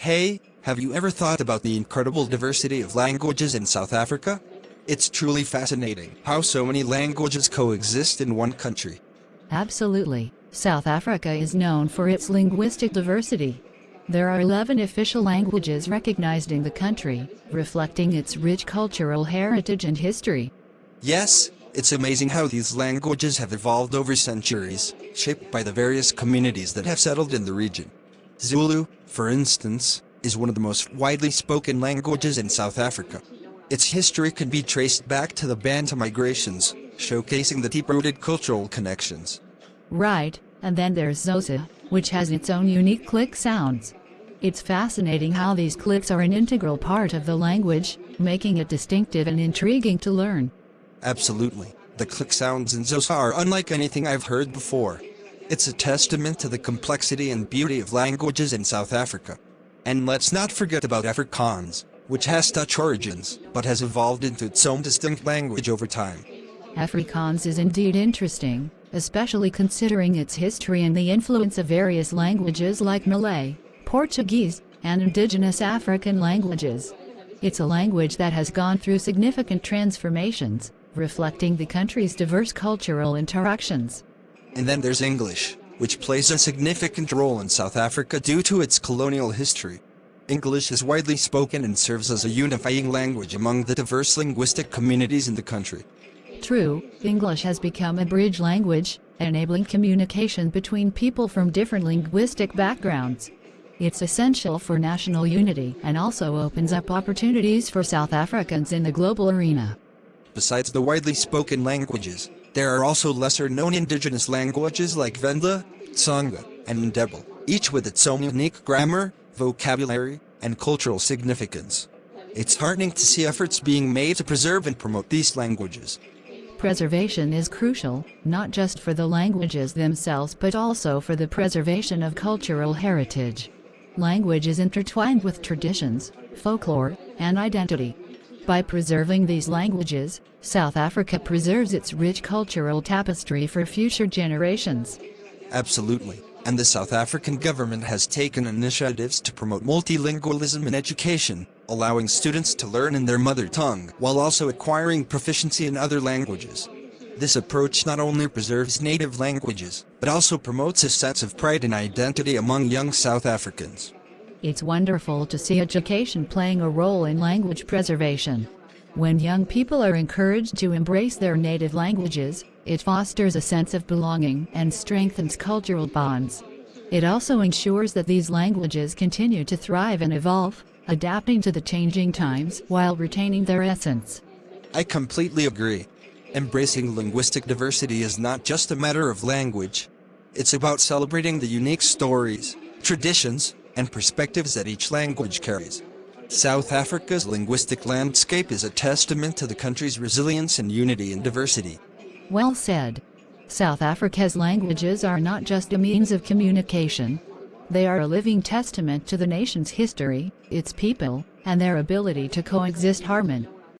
Hey, have you ever thought about the incredible diversity of languages in South Africa? It's truly fascinating how so many languages coexist in one country. Absolutely. South Africa is known for its linguistic diversity. There are 11 official languages recognized in the country, reflecting its rich cultural heritage and history. Yes, it's amazing how these languages have evolved over centuries, shaped by the various communities that have settled in the region. Zulu, for instance, is one of the most widely spoken languages in South Africa. Its history can be traced back to the Bantu migrations, showcasing the deep-rooted cultural connections. Right, and then there's Xhosa, which has its own unique click sounds. It's fascinating how these clicks are an integral part of the language, making it distinctive and intriguing to learn. Absolutely. The click sounds in Xhosa are unlike anything I've heard before. It's a testament to the complexity and beauty of languages in South Africa. And let's not forget about Afrikaans, which has Dutch origins, but has evolved into its own distinct language over time. Afrikaans is indeed interesting, especially considering its history and the influence of various languages like Malay, Portuguese, and indigenous African languages. It's a language that has gone through significant transformations, reflecting the country's diverse cultural interactions. And then there's English, which plays a significant role in South Africa due to its colonial history. English is widely spoken and serves as a unifying language among the diverse linguistic communities in the country. True, English has become a bridge language, enabling communication between people from different linguistic backgrounds. It's essential for national unity and also opens up opportunities for South Africans in the global arena. Besides the widely spoken languages, there are also lesser-known indigenous languages like Venda, Tsonga, and Ndebele, each with its own unique grammar, vocabulary, and cultural significance. It's heartening to see efforts being made to preserve and promote these languages. Preservation is crucial, not just for the languages themselves but also for the preservation of cultural heritage. Language is intertwined with traditions, folklore, and identity. By preserving these languages, South Africa preserves its rich cultural tapestry for future generations. Absolutely. And the South African government has taken initiatives to promote multilingualism in education, allowing students to learn in their mother tongue while also acquiring proficiency in other languages. This approach not only preserves native languages, but also promotes a sense of pride and identity among young South Africans. It's wonderful to see education playing a role in language preservation. When young people are encouraged to embrace their native languages, it fosters a sense of belonging and strengthens cultural bonds. It also ensures that these languages continue to thrive and evolve, adapting to the changing times while retaining their essence. I completely agree. Embracing linguistic diversity is not just a matter of language. It's about celebrating the unique stories, traditions, and perspectives that each language carries. South Africa's linguistic landscape is a testament to the country's resilience and unity in diversity. Well said. South Africa's languages are not just a means of communication. They are a living testament to the nation's history, its people, and their ability to coexist harmoniously.